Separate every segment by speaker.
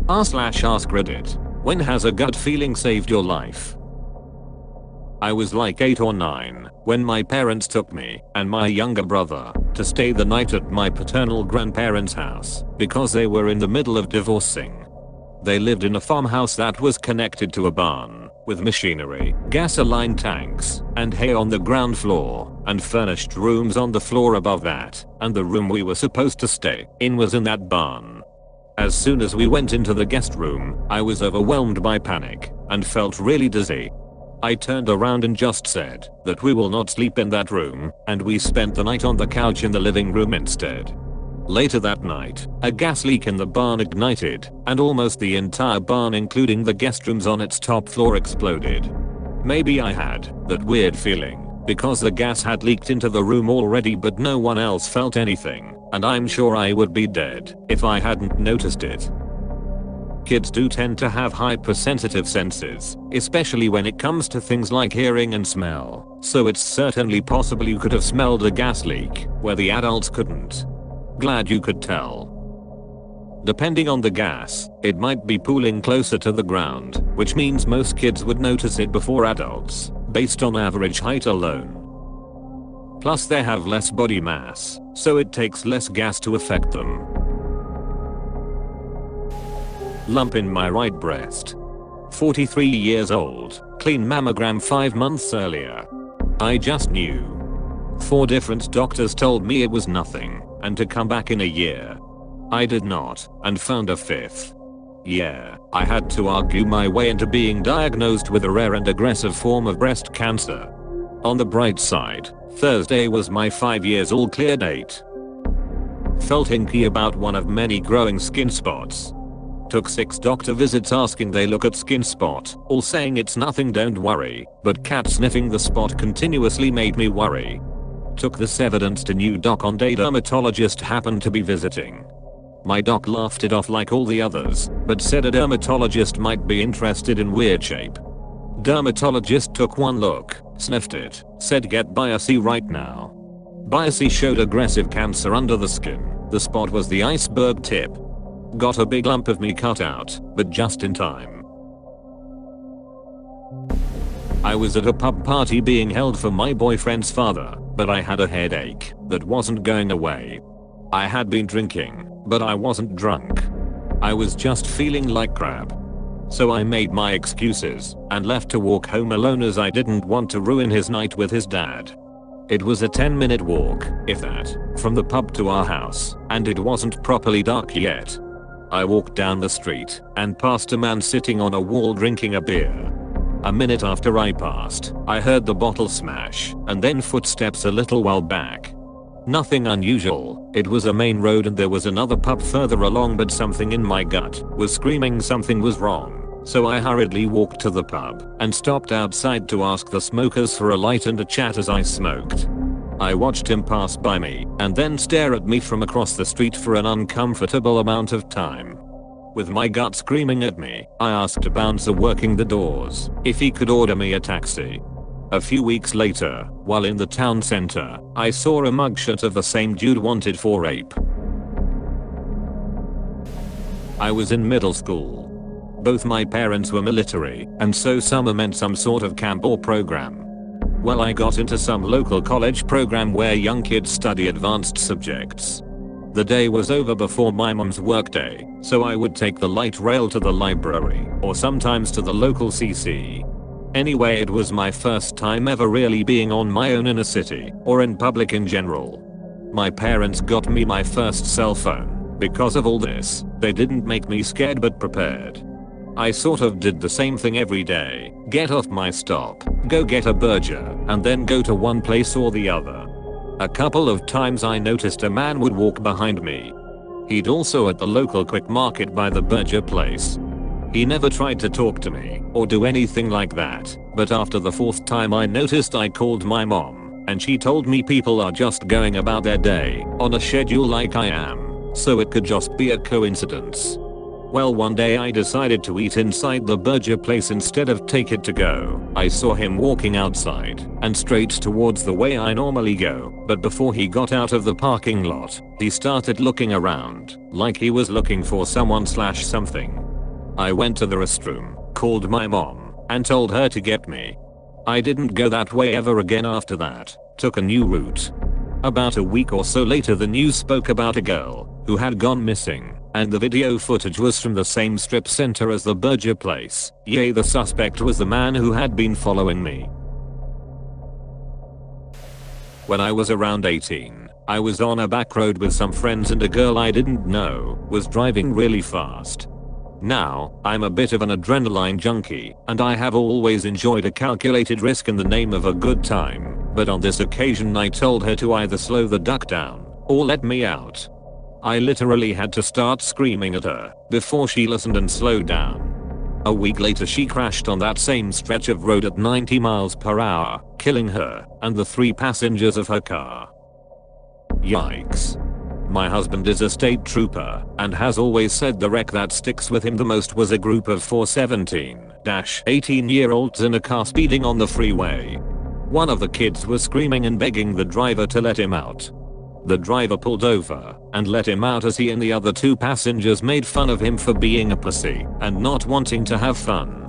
Speaker 1: r/AskReddit. When has a gut feeling saved your life? I was like 8 or 9 when my parents took me and my younger brother to stay the night at my paternal grandparents' house because they were in the middle of divorcing. They lived in a farmhouse that was connected to a barn with machinery, gasoline tanks, and hay on the ground floor, and furnished rooms on the floor above that, and the room we were supposed to stay in was in that barn. As soon as we went into the guest room, I was overwhelmed by panic and felt really dizzy. I turned around and just said that we will not sleep in that room, and we spent the night on the couch in the living room instead. Later that night, a gas leak in the barn ignited, and almost the entire barn including the guest rooms on its top floor exploded. Maybe I had that weird feeling because the gas had leaked into the room already, but no one else felt anything, and I'm sure I would be dead if I hadn't noticed it. Kids do tend to have hypersensitive senses, especially when it comes to things like hearing and smell, so it's certainly possible you could have smelled a gas leak where the adults couldn't. Glad you could tell. Depending on the gas, it might be pooling closer to the ground, which means most kids would notice it before adults, based on average height alone. Plus they have less body mass, so it takes less gas to affect them. Lump in my right breast. 43 years old, clean mammogram 5 months earlier. I just knew. 4 different doctors told me it was nothing, and to come back in a year. I did not, and found a 5th. Yeah, I had to argue my way into being diagnosed with a rare and aggressive form of breast cancer. On the bright side, Thursday was my 5 years all clear date. Felt hinky about one of many growing skin spots. Took 6 doctor visits asking they look at skin spot, all saying it's nothing, don't worry, but cat sniffing the spot continuously made me worry. Took this evidence to new doc on day dermatologist happened to be visiting. My doc laughed it off like all the others, but said a dermatologist might be interested in weird shape. Dermatologist took one look, sniffed it, said get biopsy right now. Biopsy showed aggressive cancer under the skin. The spot was the iceberg tip. Got a big lump of me cut out, but just in time. I was at a pub party being held for my boyfriend's father, but I had a headache that wasn't going away. I had been drinking, but I wasn't drunk. I was just feeling like crap. So I made my excuses and left to walk home alone as I didn't want to ruin his night with his dad. It was a 10-minute walk, if that, from the pub to our house, and it wasn't properly dark yet. I walked down the street and passed a man sitting on a wall drinking a beer. A minute after I passed, I heard the bottle smash and then footsteps a little while back. Nothing unusual, it was a main road and there was another pub further along, but something in my gut was screaming something was wrong. So I hurriedly walked to the pub and stopped outside to ask the smokers for a light and a chat as I smoked. I watched him pass by me and then stare at me from across the street for an uncomfortable amount of time. With my gut screaming at me, I asked a bouncer working the doors if he could order me a taxi. A few weeks later, while in the town center, I saw a mugshot of the same dude wanted for rape. I was in middle school. Both my parents were military, and so summer meant some sort of camp or program. Well, I got into some local college program where young kids study advanced subjects. The day was over before my mom's workday, so I would take the light rail to the library, or sometimes to the local CC. Anyway, it was my first time ever really being on my own in a city, or in public in general. My parents got me my first cell phone. Because of all this, they didn't make me scared but prepared. I sort of did the same thing every day, get off my stop, go get a burger, and then go to one place or the other. A couple of times I noticed a man would walk behind me. He'd also at the local quick market by the burger place. He never tried to talk to me or do anything like that, but after the 4th time I noticed, I called my mom, and she told me people are just going about their day on a schedule like I am, so it could just be a coincidence. Well, one day I decided to eat inside the burger place instead of take it to go. I saw him walking outside and straight towards the way I normally go, but before he got out of the parking lot, he started looking around like he was looking for someone/something. I went to the restroom, called my mom, and told her to get me. I didn't go that way ever again after that, took a new route. About a week or so later the news spoke about a girl who had gone missing, and the video footage was from the same strip center as the burger place. Yay, the suspect was the man who had been following me. When I was around 18, I was on a back road with some friends and a girl I didn't know was driving really fast. Now, I'm a bit of an adrenaline junkie, and I have always enjoyed a calculated risk in the name of a good time, but on this occasion I told her to either slow the duck down, or let me out. I literally had to start screaming at her, before she listened and slowed down. A week later she crashed on that same stretch of road at 90 miles per hour, killing her, and the 3 passengers of her car. Yikes. My husband is a state trooper, and has always said the wreck that sticks with him the most was a group of 4 17-18-year-olds in a car speeding on the freeway. One of the kids was screaming and begging the driver to let him out. The driver pulled over and let him out as he and the other 2 passengers made fun of him for being a pussy and not wanting to have fun.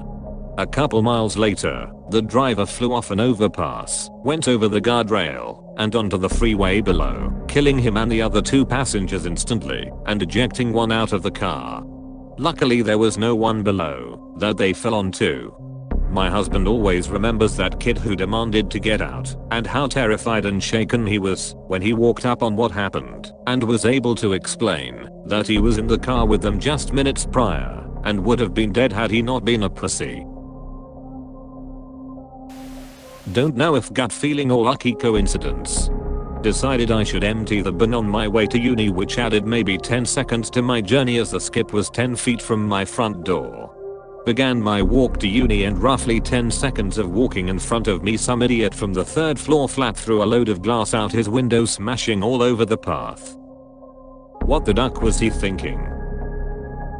Speaker 1: A couple miles later, the driver flew off an overpass, went over the guardrail, and onto the freeway below, killing him and the other 2 passengers instantly, and ejecting one out of the car. Luckily there was no one below that they fell onto. My husband always remembers that kid who demanded to get out, and how terrified and shaken he was when he walked up on what happened, and was able to explain that he was in the car with them just minutes prior, and would have been dead had he not been a pussy. Don't know if gut feeling or lucky coincidence. Decided I should empty the bin on my way to uni, which added maybe 10 seconds to my journey as the skip was 10 feet from my front door. Began my walk to uni, and roughly 10 seconds of walking in front of me some idiot from the 3rd floor flat threw a load of glass out his window, smashing all over the path. What the duck was he thinking?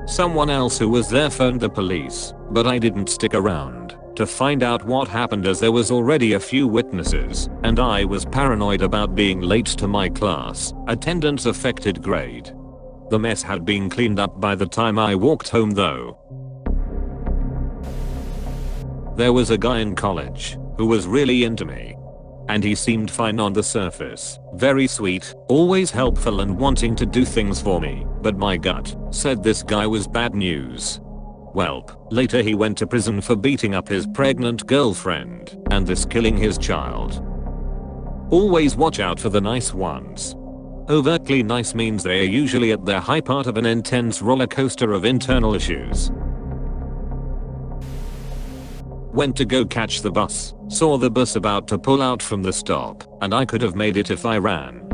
Speaker 1: Someone else who was there phoned the police, but I didn't stick around to find out what happened as there was already a few witnesses, and I was paranoid about being late to my class. Attendance affected grade. The mess had been cleaned up by the time I walked home though. There was a guy in college who was really into me, and he seemed fine on the surface, very sweet, always helpful and wanting to do things for me, but my gut said this guy was bad news. Welp, later he went to prison for beating up his pregnant girlfriend, and this killing his child. Always watch out for the nice ones. Overtly nice means they are usually at their high part of an intense roller coaster of internal issues. Went to go catch the bus, saw the bus about to pull out from the stop, and I could have made it if I ran.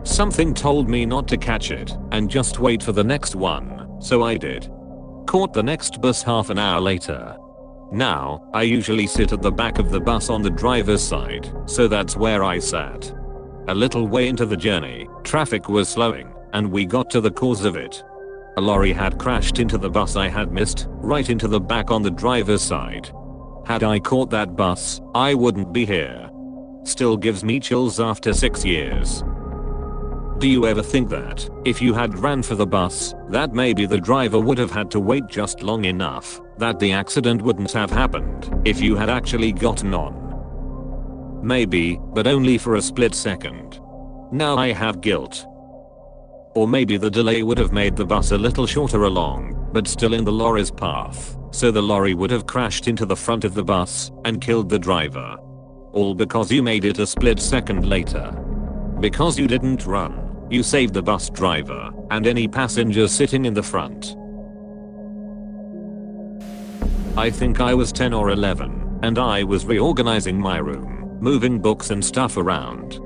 Speaker 1: Something told me not to catch it, and just wait for the next one, so I did. Caught the next bus half an hour later. Now, I usually sit at the back of the bus on the driver's side, so that's where I sat. A little way into the journey, traffic was slowing, and we got to the cause of it. A lorry had crashed into the bus I had missed, right into the back on the driver's side. Had I caught that bus, I wouldn't be here. Still gives me chills after 6 years. Do you ever think that, if you had ran for the bus, that maybe the driver would have had to wait just long enough, that the accident wouldn't have happened, if you had actually gotten on? Maybe, but only for a split second. Now I have guilt. Or maybe the delay would have made the bus a little shorter along, but still in the lorry's path, so the lorry would have crashed into the front of the bus, and killed the driver. All because you made it a split second later. Because you didn't run. You saved the bus driver, and any passengers sitting in the front. I think I was 10 or 11, and I was reorganizing my room, moving books and stuff around.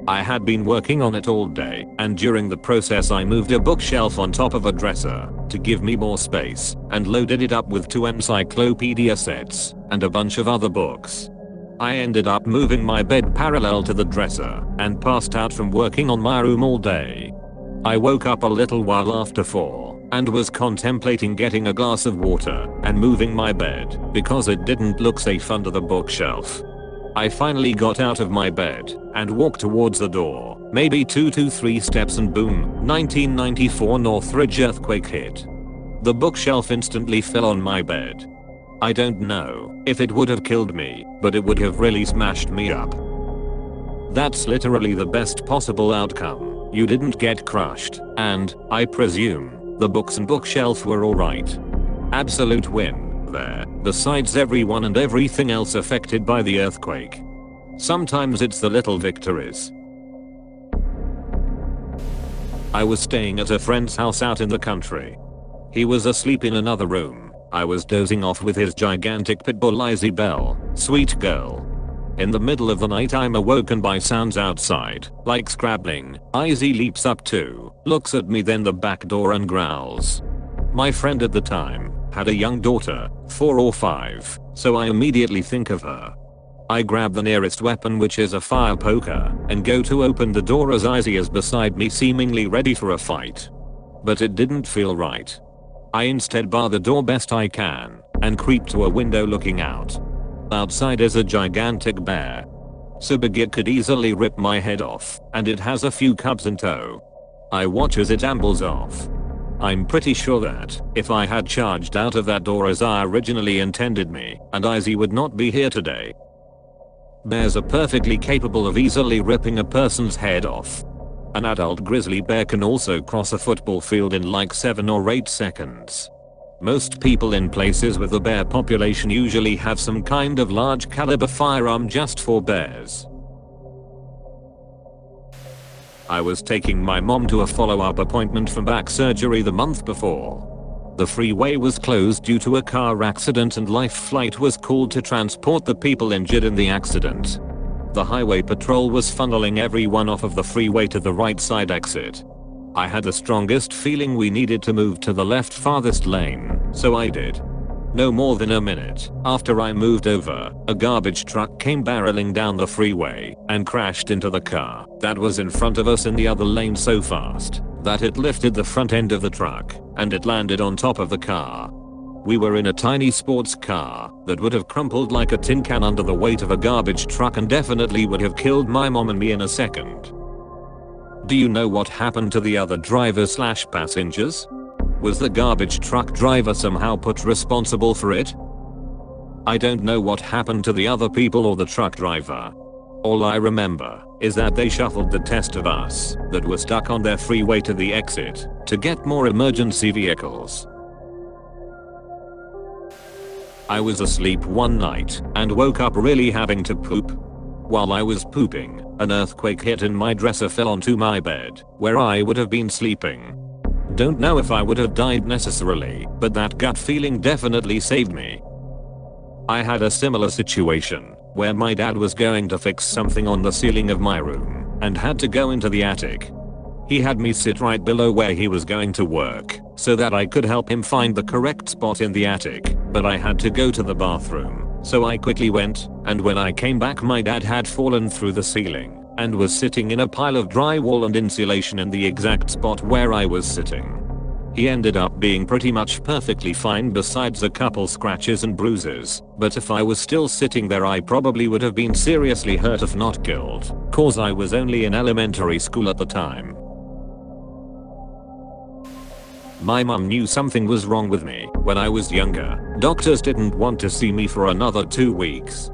Speaker 1: I had been working on it all day, and during the process I moved a bookshelf on top of a dresser to give me more space, and loaded it up with 2 encyclopedia sets, and a bunch of other books. I ended up moving my bed parallel to the dresser, and passed out from working on my room all day. I woke up a little while after 4, and was contemplating getting a glass of water, and moving my bed, because it didn't look safe under the bookshelf. I finally got out of my bed, and walked towards the door, maybe 2 to 3 steps, and boom, 1994 Northridge earthquake hit. The bookshelf instantly fell on my bed. I don't know if it would have killed me, but it would have really smashed me up. That's literally the best possible outcome. You didn't get crushed, and, I presume, the books and bookshelf were alright. Absolute win there, besides everyone and everything else affected by the earthquake. Sometimes it's the little victories. I was staying at a friend's house out in the country. He was asleep in another room. I was dozing off with his gigantic pitbull Lizzie Bell, sweet girl. In the middle of the night I'm awoken by sounds outside, like scrabbling. Izzy leaps up too, looks at me then the back door and growls. My friend at the time had a young daughter, 4 or 5, so I immediately think of her. I grab the nearest weapon, which is a fire poker, and go to open the door as Izzy is beside me seemingly ready for a fight. But it didn't feel right. I instead bar the door best I can, and creep to a window looking out. Outside is a gigantic bear. So big it could easily rip my head off, and it has a few cubs in tow. I watch as it ambles off. I'm pretty sure that, if I had charged out of that door as I originally intended me, and Izzy would not be here today. Bears are perfectly capable of easily ripping a person's head off. An adult grizzly bear can also cross a football field in like 7 or 8 seconds. Most people in places with a bear population usually have some kind of large caliber firearm just for bears. I was taking my mom to a follow-up appointment for back surgery the month before. The freeway was closed due to a car accident and Life Flight was called to transport the people injured in the accident. The highway patrol was funneling everyone off of the freeway to the right side exit. I had the strongest feeling we needed to move to the left farthest lane, so I did. No more than a minute after I moved over, a garbage truck came barreling down the freeway and crashed into the car that was in front of us in the other lane so fast that it lifted the front end of the truck and it landed on top of the car. We were in a tiny sports car that would have crumpled like a tin can under the weight of a garbage truck and definitely would have killed my mom and me in a second. Do you know what happened to the other driver/passengers? Was the garbage truck driver somehow put responsible for it? I don't know what happened to the other people or the truck driver. All I remember is that they shuffled the test of us that were stuck on their freeway to the exit to get more emergency vehicles. I was asleep one night and woke up really having to poop. While I was pooping, an earthquake hit and my dresser fell onto my bed, where I would have been sleeping. Don't know if I would have died necessarily, but that gut feeling definitely saved me. I had a similar situation, where my dad was going to fix something on the ceiling of my room, and had to go into the attic. He had me sit right below where he was going to work, so that I could help him find the correct spot in the attic, but I had to go to the bathroom, so I quickly went, and when I came back my dad had fallen through the ceiling, and was sitting in a pile of drywall and insulation in the exact spot where I was sitting. He ended up being pretty much perfectly fine besides a couple scratches and bruises, but if I was still sitting there I probably would have been seriously hurt if not killed, cause I was only in elementary school at the time. My mum knew something was wrong with me when I was younger. Doctors didn't want to see me for another 2 weeks.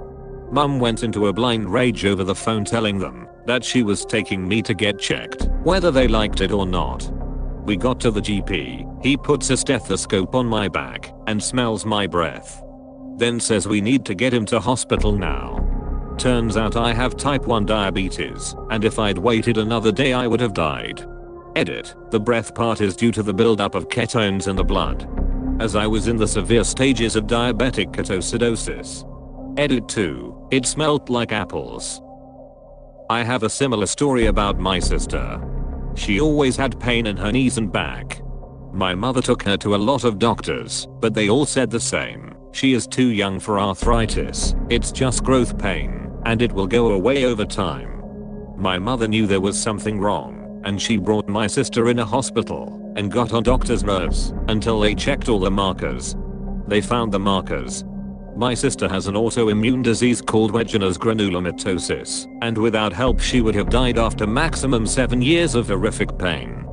Speaker 1: Mum went into a blind rage over the phone telling them that she was taking me to get checked, whether they liked it or not. We got to the GP, he puts a stethoscope on my back and smells my breath. Then says we need to get him to hospital now. Turns out I have type 1 diabetes, and if I'd waited another day I would have died. Edit, the breath part is due to the buildup of ketones in the blood, as I was in the severe stages of diabetic ketoacidosis. Edit 2, it smelled like apples. I have a similar story about my sister. She always had pain in her knees and back. My mother took her to a lot of doctors, but they all said the same. She is too young for arthritis, it's just growth pain, and it will go away over time. My mother knew there was something wrong, and she brought my sister in a hospital, and got on doctor's nerves, until they checked all the markers. They found the markers. My sister has an autoimmune disease called Wegener's granulomatosis, and without help she would have died after maximum 7 years of horrific pain.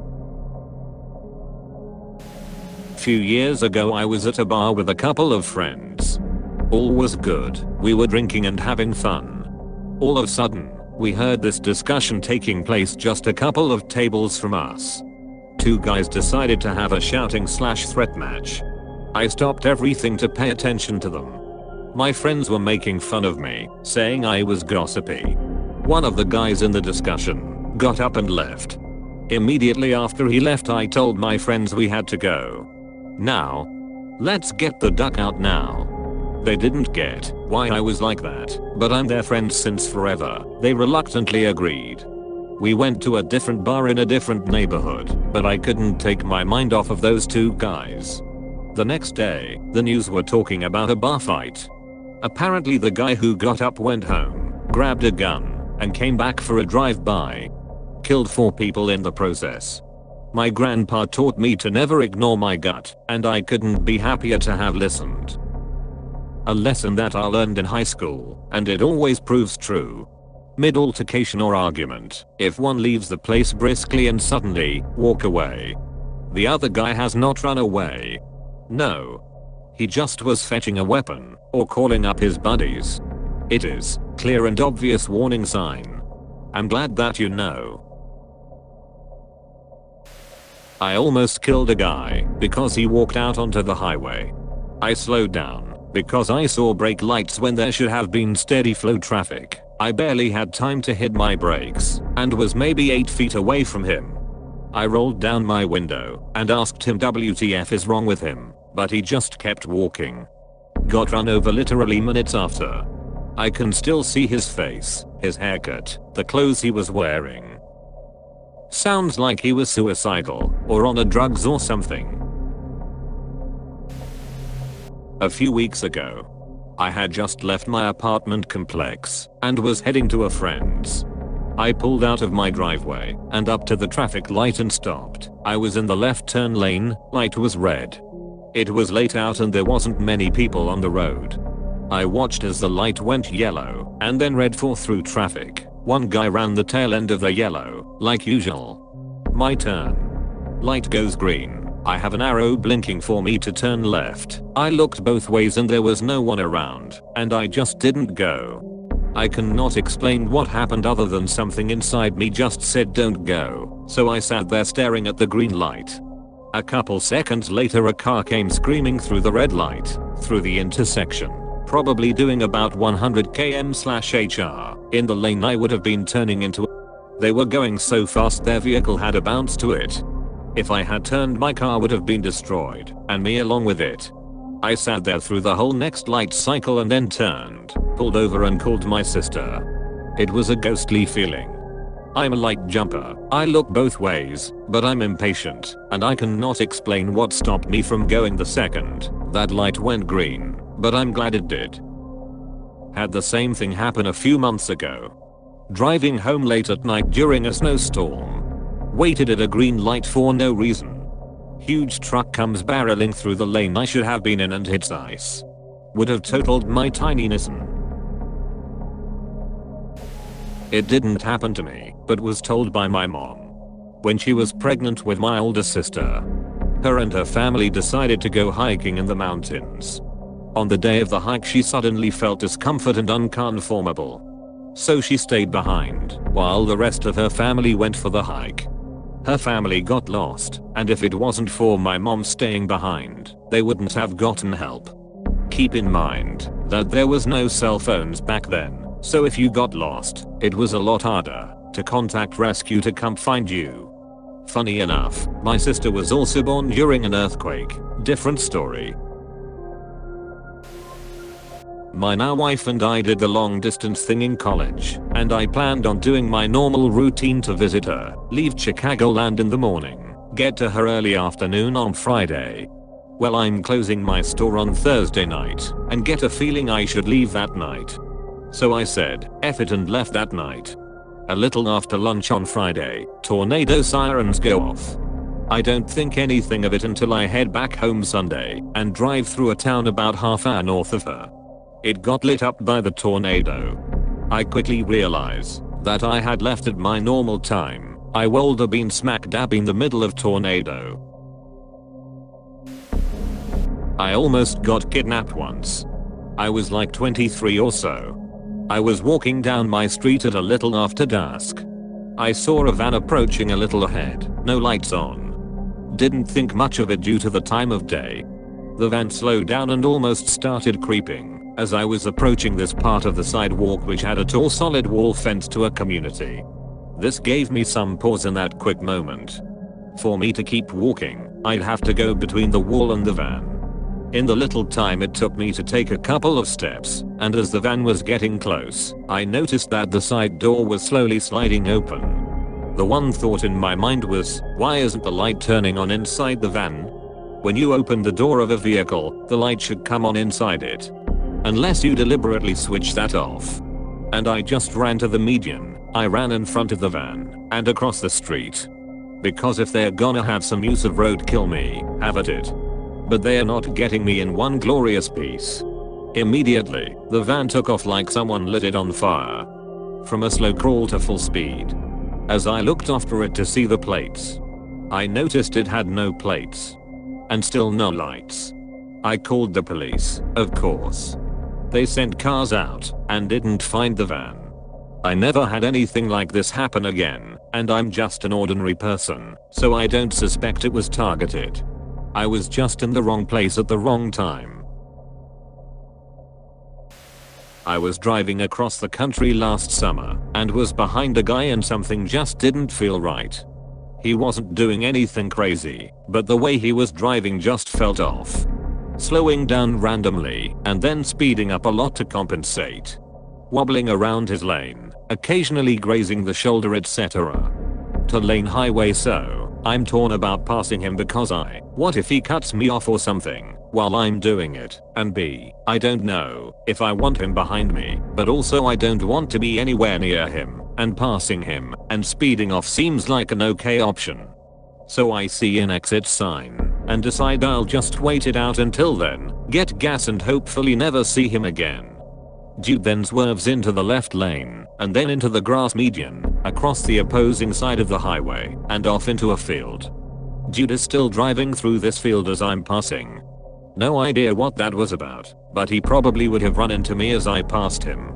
Speaker 1: few years ago I was at a bar with a couple of friends. All was good, we were drinking and having fun. All of a sudden, we heard this discussion taking place just a couple of tables from us. Two guys decided to have a shouting/threat match. I stopped everything to pay attention to them. My friends were making fun of me, saying I was gossipy. One of the guys in the discussion got up and left. Immediately after he left, I told my friends we had to go. Now, let's get the duck out now. They didn't get why I was like that, but I'm their friend since forever. They reluctantly agreed. We went to a different bar in a different neighborhood, but I couldn't take my mind off of those two guys. The next day, the news were talking about a bar fight. Apparently the guy who got up went home, grabbed a gun, and came back for a drive-by. Killed 4 people in the process. My grandpa taught me to never ignore my gut, and I couldn't be happier to have listened. A lesson that I learned in high school, and it always proves true. Mid-altercation or argument, if one leaves the place briskly and suddenly walk away, the other guy has not run away. No. He just was fetching a weapon, or calling up his buddies. It is clear and obvious warning sign. I'm glad that you know. I almost killed a guy because he walked out onto the highway. I slowed down because I saw brake lights when there should have been steady flow traffic. I barely had time to hit my brakes and was maybe 8 feet away from him. I rolled down my window and asked him WTF is wrong with him, but he just kept walking. Got run over literally minutes after. I can still see his face, his haircut, the clothes he was wearing. Sounds like he was suicidal or on a drugs or something. A few weeks ago, I had just left my apartment complex and was heading to a friend's. I pulled out of my driveway and up to the traffic light and stopped. I was in the left turn lane, light was red. It was late out and there wasn't many people on the road. I watched as the light went yellow and then red for through traffic. One guy ran the tail end of the yellow, like usual. My turn. Light goes green. I have an arrow blinking for me to turn left. I looked both ways and there was no one around, and I just didn't go. I cannot explain what happened other than something inside me just said don't go, so I sat there staring at the green light. A couple seconds later a car came screaming through the red light, through the intersection, probably doing about 100 km/h in the lane I would have been turning into. They were going so fast their vehicle had a bounce to it. If I had turned, my car would have been destroyed, and me along with it. I sat there through the whole next light cycle and then turned, pulled over and called my sister. It was a ghostly feeling. I'm a light jumper. I look both ways, but I'm impatient, and I cannot explain what stopped me from going the second that light went green, but I'm glad it did. Had the same thing happen a few months ago. Driving home late at night during a snowstorm. Waited at a green light for no reason. Huge truck comes barreling through the lane I should have been in and hits ice. Would have totaled my tiny Nissan. It didn't happen to me, but was told by my mom. When she was pregnant with my older sister. Her and her family decided to go hiking in the mountains. On the day of the hike she suddenly felt discomfort and unconformable. So she stayed behind, while the rest of her family went for the hike. Her family got lost, and if it wasn't for my mom staying behind, they wouldn't have gotten help. Keep in mind that there was no cell phones back then, so if you got lost, it was a lot harder to contact rescue to come find you. Funny enough, my sister was also born during an earthquake, different story. My now wife and I did the long distance thing in college, and I planned on doing my normal routine to visit her, leave Chicagoland in the morning, get to her early afternoon on Friday. Well, I'm closing my store on Thursday night, and get a feeling I should leave that night. So I said, F it, and left that night. A little after lunch on Friday, tornado sirens go off. I don't think anything of it until I head back home Sunday, and drive through a town about half hour north of her. It got lit up by the tornado. I quickly realize that I had left at my normal time. I would have been smack dab in the middle of tornado. I almost got kidnapped once. I was like 23 or so. I was walking down my street at a little after dusk. I saw a van approaching a little ahead, no lights on. Didn't think much of it due to the time of day. The van slowed down and almost started creeping as I was approaching this part of the sidewalk which had a tall solid wall fence to a community. This gave me some pause in that quick moment. For me to keep walking, I'd have to go between the wall and the van. In the little time it took me to take a couple of steps, and as the van was getting close, I noticed that the side door was slowly sliding open. The one thought in my mind was, why isn't the light turning on inside the van? When you open the door of a vehicle, the light should come on inside it. Unless you deliberately switch that off. And I just ran to the median. I ran in front of the van, and across the street. Because if they're gonna have some use of road kill me, have at it. But they are not getting me in one glorious piece. Immediately, the van took off like someone lit it on fire. From a slow crawl to full speed. As I looked after it to see the plates, I noticed it had no plates. And still no lights. I called the police, of course. They sent cars out and didn't find the van. I never had anything like this happen again, and I'm just an ordinary person, so I don't suspect it was targeted. I was just in the wrong place at the wrong time. I was driving across the country last summer and was behind a guy and something just didn't feel right. He wasn't doing anything crazy, but the way he was driving just felt off. Slowing down randomly and then speeding up a lot to compensate. Wobbling around his lane, occasionally grazing the shoulder, etc. To lane highway, so I'm torn about passing him because what if he cuts me off or something while I'm doing it, and B, I don't know if I want him behind me, but also I don't want to be anywhere near him, and passing him and speeding off seems like an okay option. So I see an exit sign and decide I'll just wait it out until then, get gas and hopefully never see him again. Dude then swerves into the left lane and then into the grass median, across the opposing side of the highway and off into a field. Dude is still driving through this field as I'm passing. No idea what that was about, but he probably would have run into me as I passed him.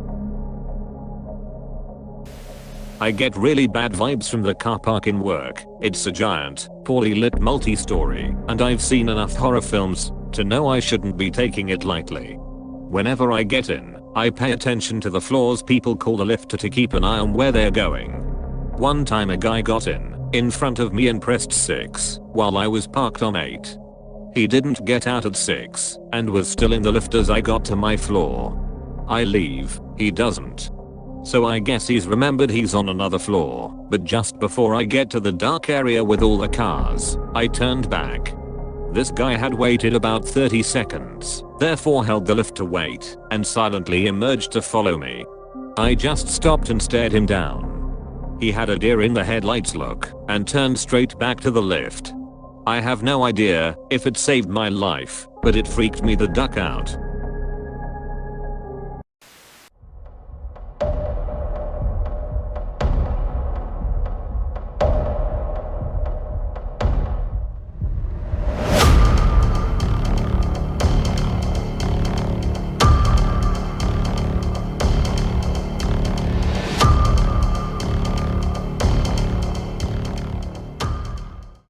Speaker 1: I get really bad vibes from the car park in work. It's a giant, poorly lit multi-story, and I've seen enough horror films to know I shouldn't be taking it lightly. Whenever I get in, I pay attention to the floors people call the lift to keep an eye on where they're going. One time a guy got in front of me and pressed 6 while I was parked on 8. He didn't get out at 6 and was still in the lift as I got to my floor. I leave, he doesn't. So I guess he's remembered he's on another floor, but just before I get to the dark area with all the cars, I turned back. This guy had waited about 30 seconds, therefore held the lift to wait, and silently emerged to follow me. I just stopped and stared him down. He had a deer in the headlights look, and turned straight back to the lift. I have no idea if it saved my life, but it freaked me the duck out.